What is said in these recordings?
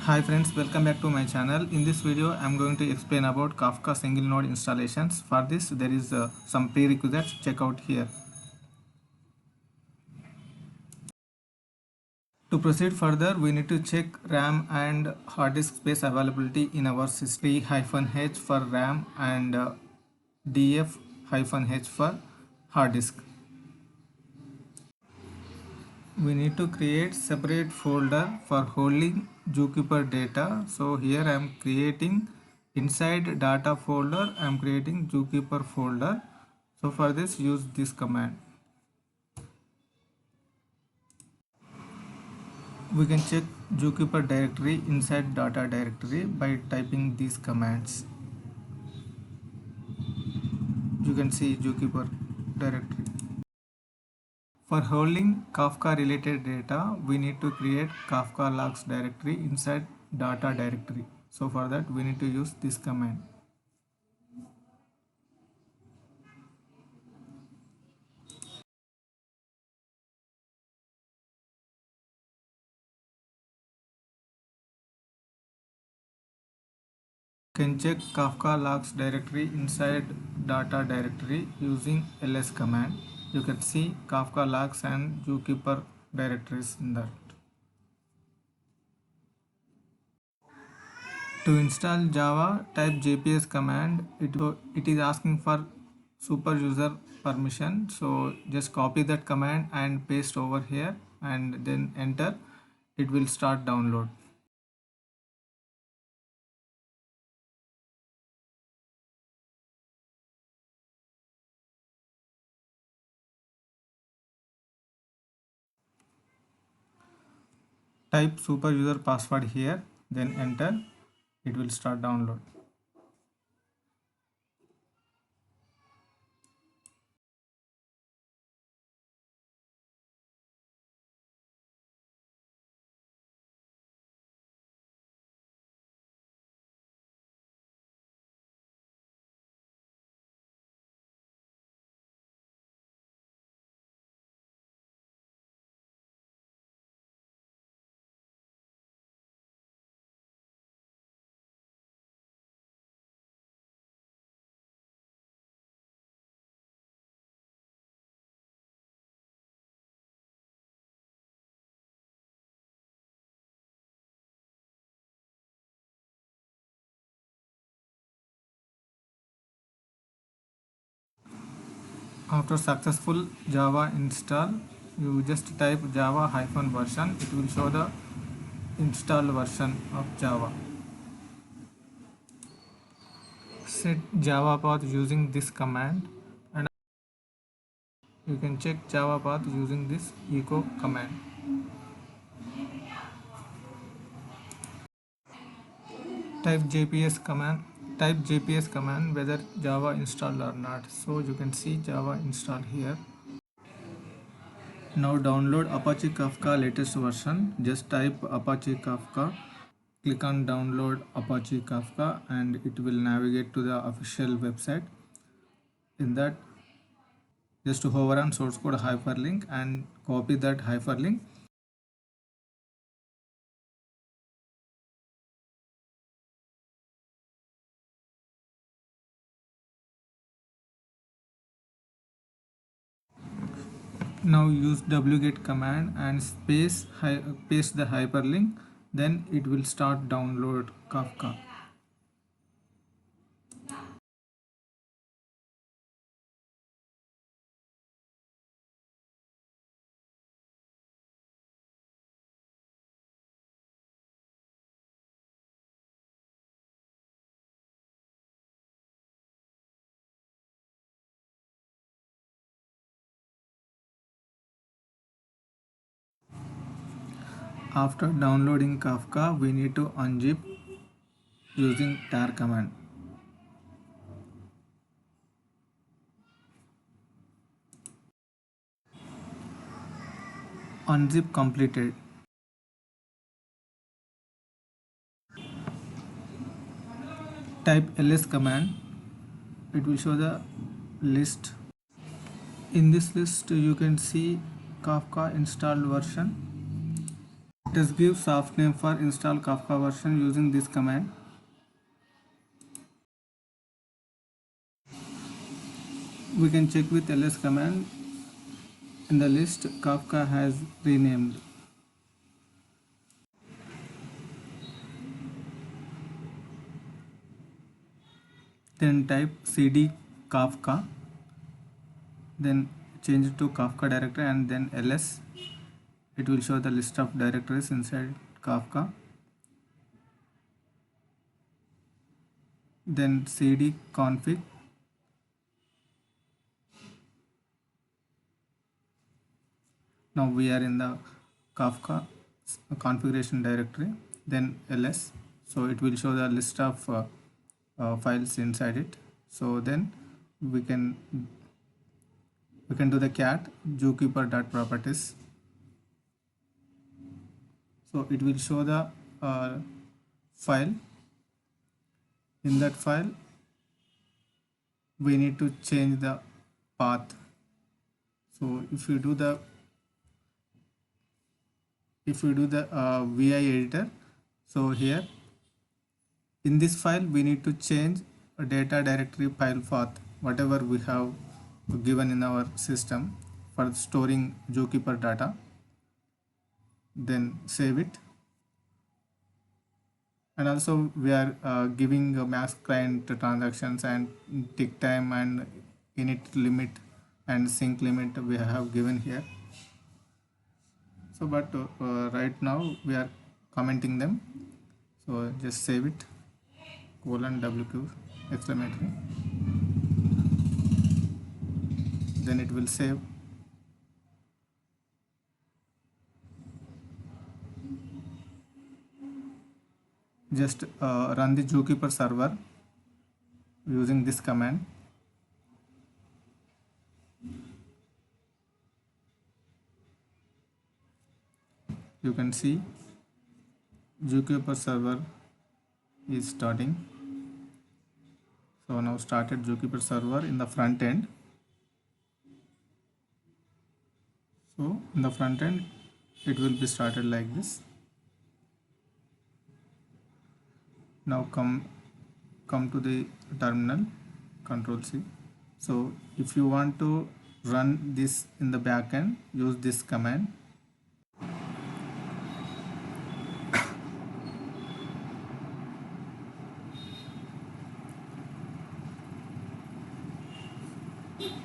Hi friends, welcome back to my channel. In this video, I am going to explain about Kafka single node installations. For this, there is some prerequisites. Check out here. To proceed further, we need to check RAM and hard disk space availability in our system. -H for RAM and DF-H for hard disk. We need to create separate folder for holding Zookeeper data. So here I am creating inside data folder, I am creating Zookeeper folder. So for this, use this command. We can check Zookeeper directory inside data directory by typing these commands. You can see Zookeeper directory. For holding Kafka related data, we need to create Kafka logs directory inside data directory. So for that, we need to use this command. Can check Kafka logs directory inside data directory using ls command. You can see Kafka logs and Zookeeper directories in that. To install Java, type jps command. It is asking for super user permission. So just copy that command and paste over here and then enter. It will start download. Type super user password here, then enter. It will start download. After successful Java install, you just type java -version. It will show the installed version of Java. Set Java path using this command, and you can check Java path using this echo command. Type jps command whether Java installed or not. So you can see Java installed here. Now download Apache Kafka latest version. Just type Apache Kafka. Click on download Apache Kafka and it will navigate to the official website. In that, just hover on source code hyperlink and copy that hyperlink. Now use wget command and paste the hyperlink. Then it will start download Kafka. After downloading Kafka, we need to unzip using tar command. Unzip completed. Type ls command. It will show the list. In this list, you can see Kafka installed version. Let us give soft name for install Kafka version using this command. We can check with ls command. In the list, Kafka has renamed. Then type cd Kafka, then change it to Kafka directory, and then ls. It will show the list of directories inside Kafka. Then cd config. Now we are in the Kafka configuration directory. Then ls. So it will show the list of files inside it. So then we can do the cat zookeeper.properties. So it will show the file. In that file we need to change the path. So if you do the vi editor, so here in this file we need to change a data directory file path, whatever we have given in our system for storing Zookeeper data. Then save it. And also we are giving max client transactions and tick time and init limit and sync limit we have given here. So but right now we are commenting them. So just save it, :wq exclamatory, then it will save. Just run the Zookeeper server using this command. You can see Zookeeper server is starting. So now started Zookeeper server in the front end. So in the front end it will be started like this. Now come to the terminal, Control C. So if you want to run this in the backend, use this command.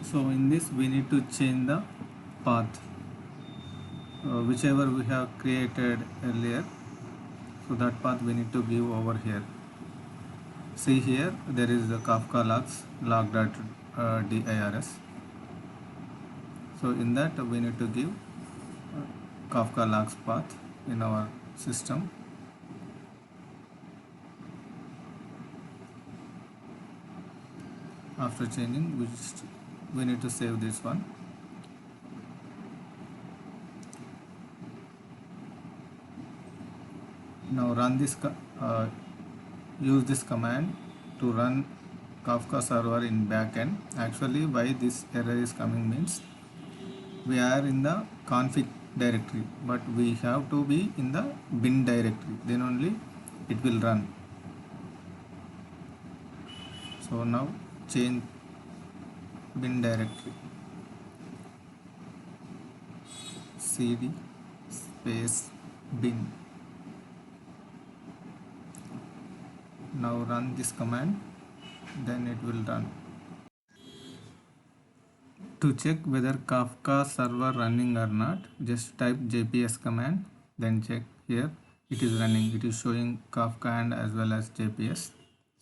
So in this we need to change the path, whichever we have created earlier. So that path we need to give over here. See here there is the Kafka logs log.dirs. So in that we need to give Kafka logs path in our system. After changing, we need to save this one. Now run this use this command to run Kafka server in backend. Actually why this error is coming means we are in the config directory, but we have to be in the bin directory, then only it will run. So now change bin directory, cd space bin. Now run this command, then it will run. To check whether Kafka server running or not, just type jps command, then check. Here it is running, it is showing Kafka and as well as jps.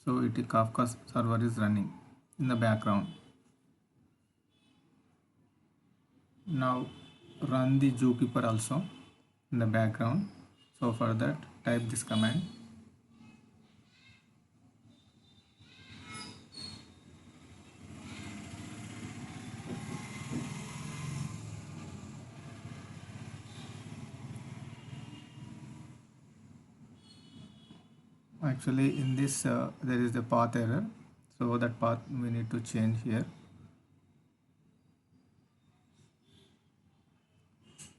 So Kafka server is running in the background. Now run the Zookeeper also in the background. So for that type this command. Actually in this there is the path error, so that path we need to change here.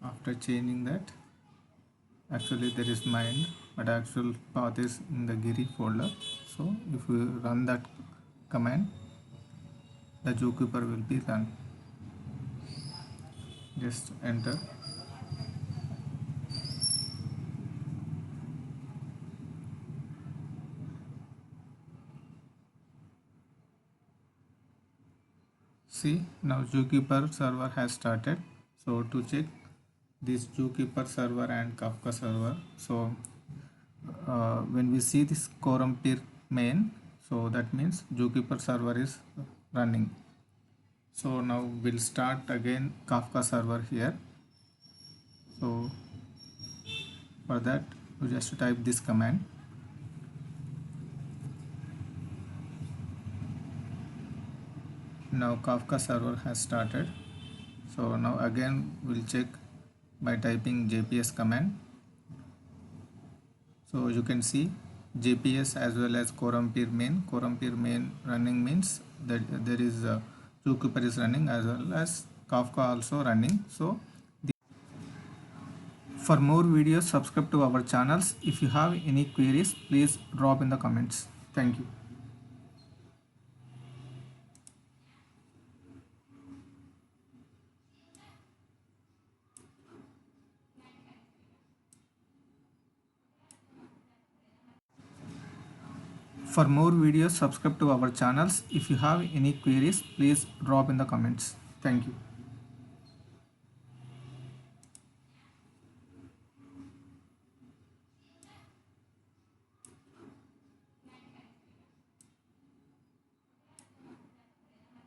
After changing that, Actually there is mine, but actual path is in the Giri folder. So if we run that command, the Zookeeper will be run. Just enter. See, now Zookeeper server has started. So to check this Zookeeper server and Kafka server, so when we see this quorum peer main, so that means Zookeeper server is running. So now we'll start again Kafka server here. So for that we just type this command. Now Kafka server has started. So now again we'll check by typing jps command. So you can see jps as well as quorum peer main running means that there is Zookeeper is running as well as Kafka also running. So for more videos, subscribe to our channels. If you have any queries, please drop in the comments. Thank you. For more videos, subscribe to our channels. If you have any queries, please drop in the comments. Thank you.